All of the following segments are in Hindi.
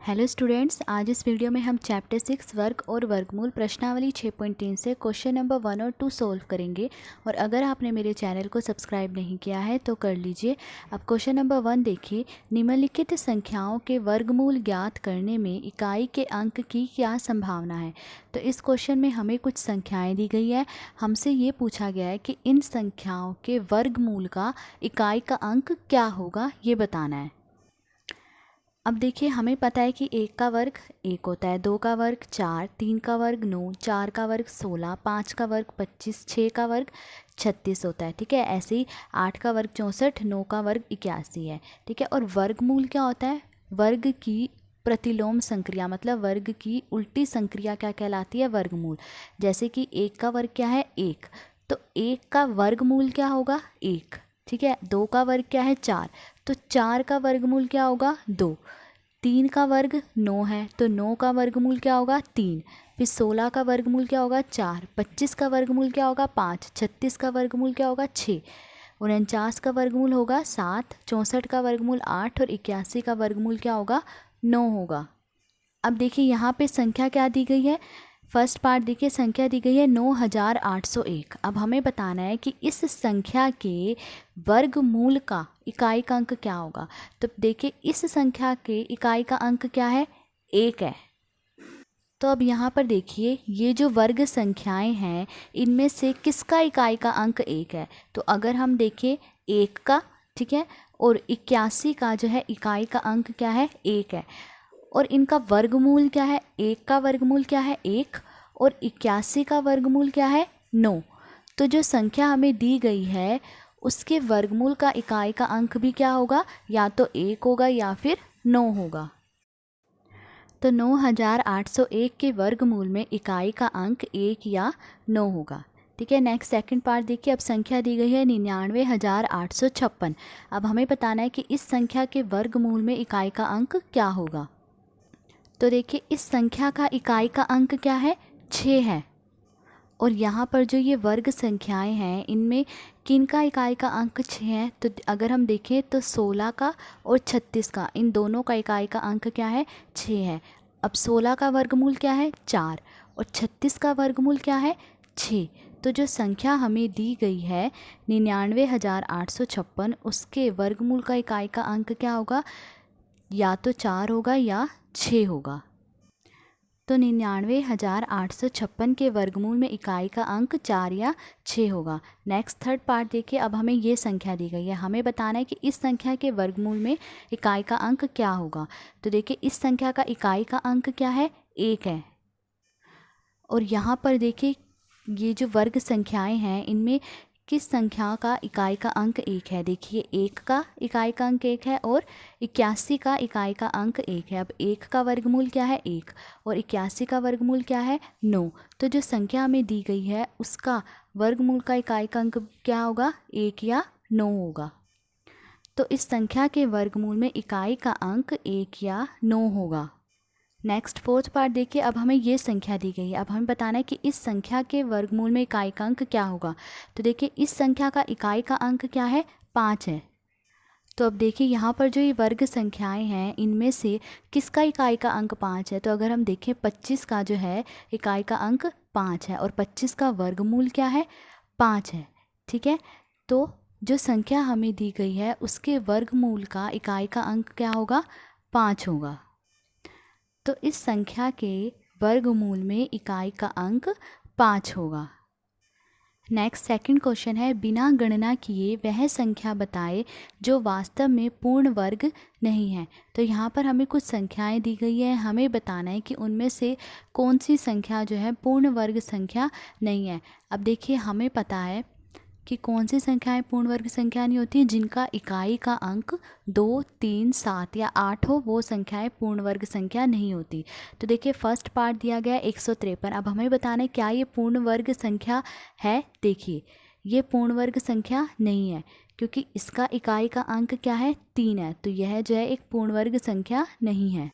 हेलो स्टूडेंट्स, आज इस वीडियो में हम चैप्टर 6 वर्ग और वर्गमूल प्रश्नावली 6.3 से क्वेश्चन नंबर 1 और 2 सोल्व करेंगे। और अगर आपने मेरे चैनल को सब्सक्राइब नहीं किया है तो कर लीजिए। अब क्वेश्चन नंबर 1 देखिए, निम्नलिखित संख्याओं के वर्गमूल ज्ञात करने में इकाई के अंक की क्या संभावना है। तो इस क्वेश्चन में हमें कुछ संख्याएँ दी गई है। हमसे ये पूछा गया है कि इन संख्याओं के वर्गमूल का इकाई का अंक क्या होगा, ये बताना है। अब देखिए, हमें पता है कि 1 का वर्ग 1 होता है, 2 का वर्ग 4, 3 का वर्ग 9, 4 का वर्ग 16, 5 का वर्ग 25, 6 का वर्ग 36 होता है। ठीक है, ऐसे ही 8 का वर्ग 64, 9 का वर्ग 81 है। ठीक है, और वर्गमूल क्या होता है? वर्ग की प्रतिलोम संक्रिया, मतलब वर्ग की उल्टी संक्रिया क्या कहलाती है? वर्गमूल। जैसे कि 1 का वर्ग क्या है? 1, तो 1 का वर्गमूल क्या होगा? 1। ठीक है, 2 का वर्ग क्या है? 4, तो 4 का वर्गमूल क्या होगा? 2। 3 का वर्ग 9 है, तो 9 का वर्गमूल क्या होगा? 3। फिर 16 का वर्गमूल क्या होगा? 4। 25 का वर्गमूल क्या होगा? 5। 36 का वर्गमूल क्या होगा? 6। 49 का वर्गमूल होगा 7। 64 का वर्गमूल 8 और 81 का वर्गमूल क्या होगा? 9 होगा। अब देखिए, यहाँ पे संख्या क्या दी गई है? फर्स्ट पार्ट देखिए, संख्या दी गई है 9801। अब हमें बताना है कि इस संख्या के वर्गमूल का इकाई का अंक क्या होगा। तो देखिए, इस संख्या के इकाई का अंक क्या है? 1 है। तो अब यहाँ पर देखिए, ये जो वर्ग संख्याएं हैं, इनमें से किसका इकाई का अंक 1 है? तो अगर हम देखें 1 का, ठीक है, और 81 का जो है इकाई का अंक क्या है? 1 है। और इनका वर्गमूल क्या है? 1 का वर्गमूल क्या है? 1, और 81 का वर्गमूल क्या है? 9। तो जो संख्या हमें दी गई है उसके वर्गमूल का इकाई का अंक भी क्या होगा? या तो 1 होगा या फिर 9 होगा। तो 9801 के वर्गमूल में इकाई का अंक 1 या 9 होगा। ठीक है, नेक्स्ट सेकंड पार्ट देखिए। अब संख्या दी गई है 99,856। अब हमें बताना है कि इस संख्या के वर्गमूल में इकाई का अंक क्या होगा। तो देखिए, इस संख्या का इकाई का अंक क्या है? 6 है। और यहाँ पर जो ये वर्ग संख्याएं हैं, इनमें किन का इकाई का अंक 6 है? तो अगर हम देखें तो 16 का और 36 का, इन दोनों का इकाई का अंक क्या है? 6 है। अब 16 का वर्गमूल क्या है? 4, और 36 का वर्गमूल क्या है? 6। तो जो संख्या हमें दी गई है 99,856, उसके वर्गमूल का इकाई का अंक क्या होगा? या तो 4 होगा या 6 होगा। तो 99,856 के वर्गमूल में इकाई का अंक 4 या 6 होगा। नेक्स्ट थर्ड पार्ट देखिए। अब हमें ये संख्या दी गई है, हमें बताना है कि इस संख्या के वर्गमूल में इकाई का अंक क्या होगा। तो देखिए, इस संख्या का इकाई का अंक क्या है? 1 है। और यहाँ पर देखिए, ये जो वर्ग संख्याएं हैं, इनमें किस संख्या का इकाई का अंक 1 है? देखिए, 1 का इकाई का अंक 1 है और 81 का इकाई का अंक 1 है। अब 1 का वर्गमूल क्या है? 1, और 81 का वर्गमूल क्या है? 9। तो जो संख्या हमें दी गई है उसका वर्गमूल का इकाई का अंक क्या होगा? 1 या 9 होगा। तो इस संख्या के वर्गमूल में इकाई का अंक 1 या 9 होगा। नेक्स्ट फोर्थ पार्ट देखिए। अब हमें ये संख्या दी गई है, अब हमें बताना है कि इस संख्या के वर्गमूल में इकाई का अंक क्या होगा। तो देखिए, इस संख्या का इकाई का अंक क्या है? 5 है। तो अब देखिए, यहाँ पर जो ये वर्ग संख्याएं हैं, इनमें से किसका इकाई का अंक 5 है? तो अगर हम देखें 25 का जो है इकाई का अंक 5 है, और 25 का वर्गमूल क्या है? 5 है। ठीक है, तो जो संख्या हमें दी गई है उसके वर्गमूल का इकाई का अंक क्या होगा? 5 होगा। तो इस संख्या के वर्गमूल में इकाई का अंक 5 होगा। नेक्स्ट सेकंड क्वेश्चन है, बिना गणना किए वह संख्या बताए जो वास्तव में पूर्ण वर्ग नहीं है। तो यहाँ पर हमें कुछ संख्याएं दी गई है, हमें बताना है कि उनमें से कौन सी संख्या जो है पूर्ण वर्ग संख्या नहीं है। अब देखिए, हमें पता है कि कौन सी संख्याएं पूर्ण वर्ग संख्या नहीं होती, जिनका इकाई का अंक 2, 3, 7 या 8 हो, वो संख्याएं पूर्ण वर्ग संख्या नहीं होती। तो देखिए, फर्स्ट पार्ट दिया गया 153। अब हमें बताना है क्या ये पूर्ण वर्ग संख्या है। देखिए, ये पूर्ण वर्ग संख्या नहीं है, क्योंकि इसका इकाई का अंक क्या है? 3 है। तो यह जो है एक पूर्ण वर्ग संख्या नहीं है।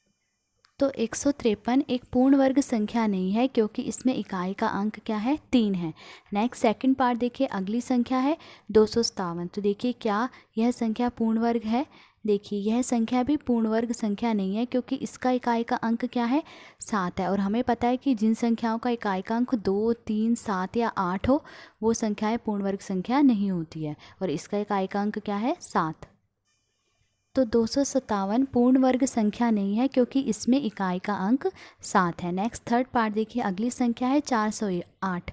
तो 153 एक पूर्ण वर्ग संख्या नहीं है, क्योंकि इसमें इकाई का अंक क्या है? 3 है। नेक्स्ट सेकंड पार्ट देखिए, अगली संख्या है 257। तो देखिए, क्या यह संख्या पूर्ण वर्ग है? देखिए यह संख्या भी पूर्ण वर्ग संख्या नहीं है क्योंकि इसका इकाई का अंक क्या है 7 है, और हमें पता है कि जिन संख्याओं का इकाई का अंक 2, 3, 7 या 8 हो वो संख्याएं पूर्ण वर्ग संख्या नहीं होती है, और इसका इकाई का अंक क्या है 7। तो 257 पूर्ण वर्ग संख्या नहीं है क्योंकि इसमें इकाई का अंक 7 है। नेक्स्ट थर्ड पार्ट देखिए, अगली संख्या है 408।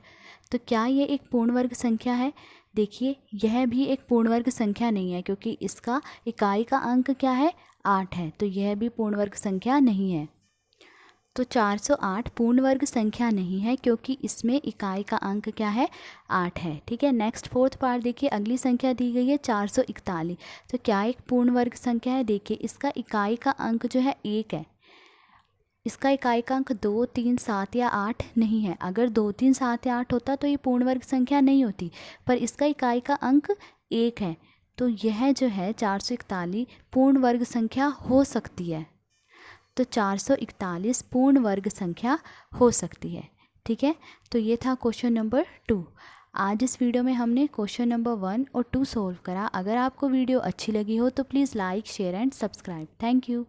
तो क्या ये एक पूर्ण वर्ग संख्या है? देखिए यह भी एक पूर्ण वर्ग संख्या नहीं है क्योंकि इसका इकाई का अंक क्या है 8 है, तो यह भी पूर्ण वर्ग संख्या नहीं है। तो 408 पूर्ण वर्ग संख्या नहीं है क्योंकि इसमें इकाई का अंक क्या है 8 है। ठीक है, नेक्स्ट फोर्थ पार्ट देखिए, अगली संख्या दी गई है 441। तो क्या एक पूर्ण वर्ग संख्या है? देखिए इसका इकाई का अंक जो है 1 है, इसका इकाई का अंक 2, 3, 7 या 8 नहीं है। अगर 2, 3, 7 या 8 होता तो ये पूर्ण वर्ग संख्या नहीं होती, पर इसका इकाई का अंक 1 है, तो यह जो है 441 पूर्ण वर्ग संख्या हो सकती है। तो 441 पूर्ण वर्ग संख्या हो सकती है। ठीक है, तो ये था क्वेश्चन नंबर 2। आज इस वीडियो में हमने क्वेश्चन नंबर 1 और 2 सोल्व करा। अगर आपको वीडियो अच्छी लगी हो तो please like, share and subscribe. Thank you.